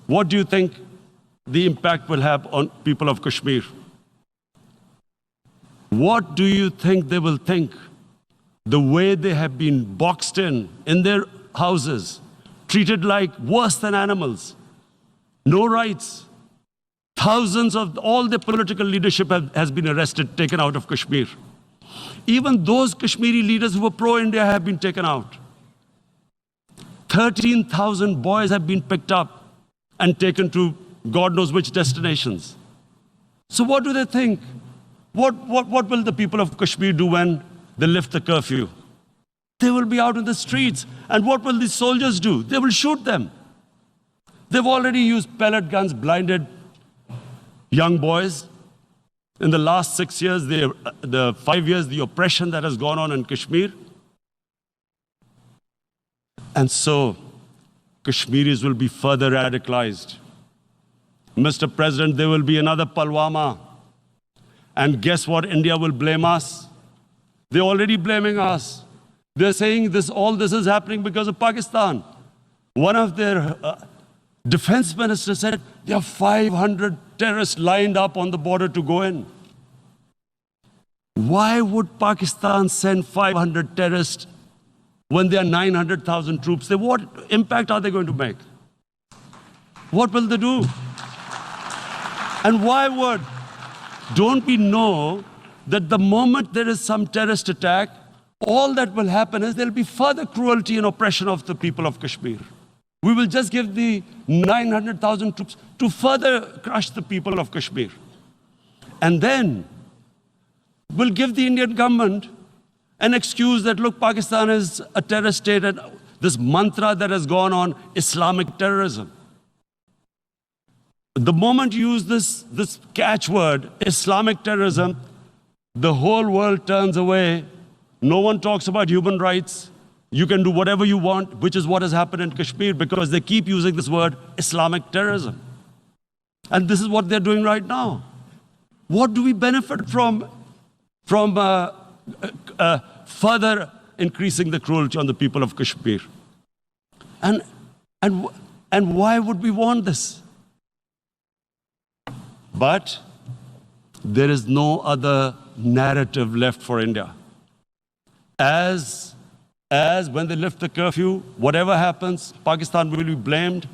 What do you think the impact will have on people of Kashmir? What do you think they will think? The way they have been boxed in their houses, treated like worse than animals, no rights. Thousands of all the political leadership has been arrested, taken out of Kashmir. Even those Kashmiri leaders who were pro-India have been taken out. 13,000 boys have been picked up and taken to God knows which destinations. So what do they think? What will the people of Kashmir do when they lift the curfew? They will be out in the streets. And what will these soldiers do? They will shoot them. They've already used pellet guns, blinded young boys. In the last 6 years, the 5 years, the oppression that has gone on in Kashmir. And so, Kashmiris will be further radicalized. Mr. President, there will be another Pulwama. And guess what? India will blame us. They're already blaming us. They're saying all this is happening because of Pakistan. One of their defense ministers said there are 500 terrorists lined up on the border to go in. Why would Pakistan send 500 terrorists when there are 900,000 troops? What impact are they going to make? What will they do? And why would? Don't we know that the moment there is some terrorist attack, all that will happen is there will be further cruelty and oppression of the people of Kashmir. We will just give the 900,000 troops to further crush the people of Kashmir. And then we'll give the Indian government an excuse that, look, Pakistan is a terrorist state, and this mantra that has gone on, Islamic terrorism. The moment you use this catchword, Islamic terrorism, the whole world turns away. No one talks about human rights. You can do whatever you want, which is what has happened in Kashmir, because they keep using this word, Islamic terrorism. And this is what they're doing right now. What do we benefit from further increasing the cruelty on the people of Kashmir? And why would we want this? But there is no other narrative left for India. As when they lift the curfew, whatever happens, Pakistan will be blamed,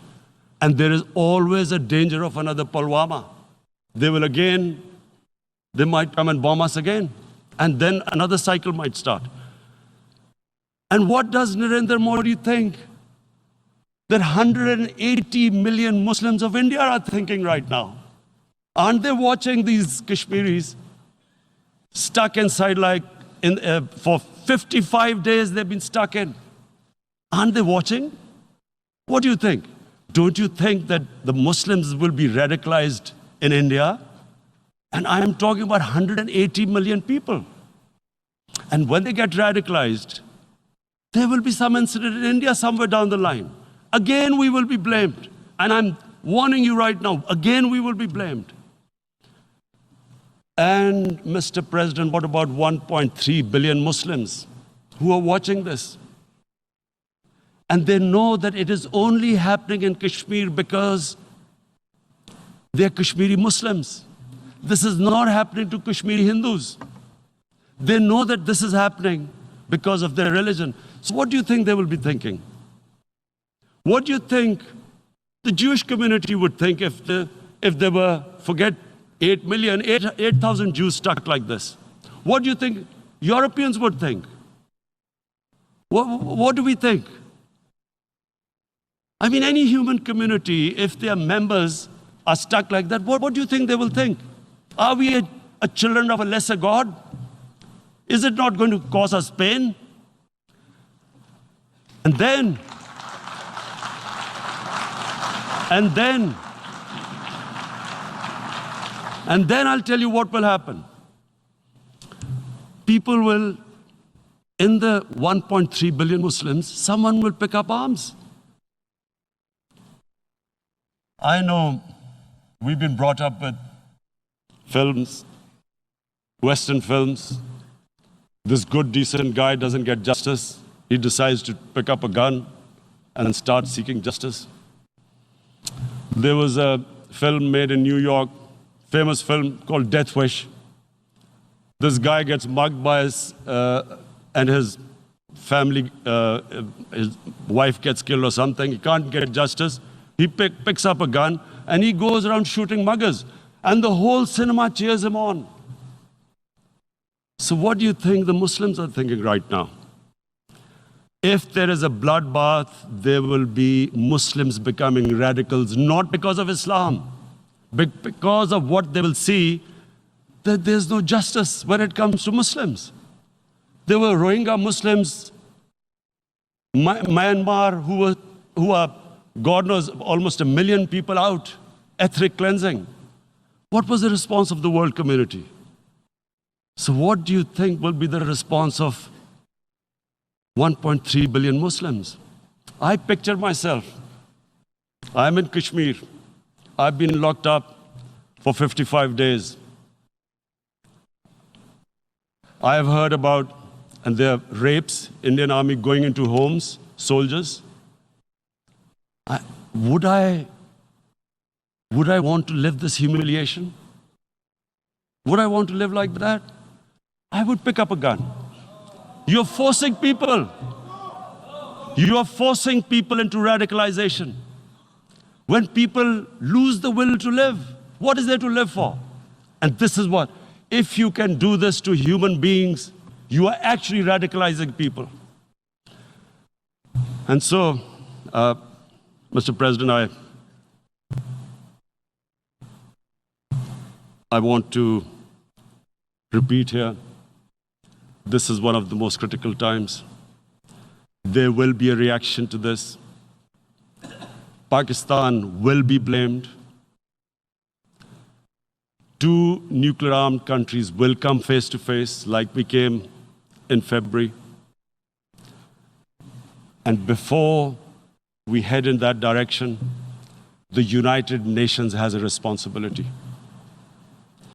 and there is always a danger of another Pulwama. They might come and bomb us again, and then another cycle might start. And what does Narendra Modi think that 180 million Muslims of India are thinking right now? Aren't they watching these Kashmiris stuck inside for 55 days they've been stuck in? Aren't they watching? What do you think? Don't you think that the Muslims will be radicalized in India? And I am talking about 180 million people. And when they get radicalized, there will be some incident in India somewhere down the line. Again, we will be blamed. And I'm warning you right now, again, we will be blamed. And Mr. President, what about 1.3 billion Muslims who are watching this? And they know that it is only happening in Kashmir because they're Kashmiri Muslims. This is not happening to Kashmiri Hindus. They know that this is happening because of their religion. So what do you think they will be thinking? What do you think the Jewish community would think if they were, forget 8,000 Jews stuck like this? What do you think Europeans would think? What do we think? I mean, any human community, if their members are stuck like that, what do you think they will think? Are we a children of a lesser God? Is it not going to cause us pain? And then I'll tell you what will happen. People will, in the 1.3 billion Muslims, someone will pick up arms. I know we've been brought up with films, Western films. This good, decent guy doesn't get justice. He decides to pick up a gun and start seeking justice. There was a film made in New York, famous film called Death Wish. This guy gets mugged by and his family, his wife gets killed or something. He can't get justice. He picks up a gun and he goes around shooting muggers. And the whole cinema cheers him on. So what do you think the Muslims are thinking right now? If there is a bloodbath, there will be Muslims becoming radicals, not because of Islam, but because of what they will see, that there's no justice when it comes to Muslims. There were Rohingya Muslims, Myanmar, who are, God knows, almost 1 million people out, ethnic cleansing. What was the response of the world community? So what do you think will be the response of 1.3 billion Muslims? I picture myself. I'm in Kashmir. I've been locked up for 55 days. I have heard about, and there are rapes, Indian Army going into homes, soldiers. Would I want to live this humiliation? Would I want to live like that? I would pick up a gun. You're forcing people. You are forcing people into radicalization. When people lose the will to live, what is there to live for? And this is what, if you can do this to human beings, you are actually radicalizing people. And so, Mr. President, I want to repeat here, this is one of the most critical times. There will be a reaction to this. Pakistan will be blamed. 2 nuclear-armed countries will come face to face like we came in February. And before we head in that direction, the United Nations has a responsibility.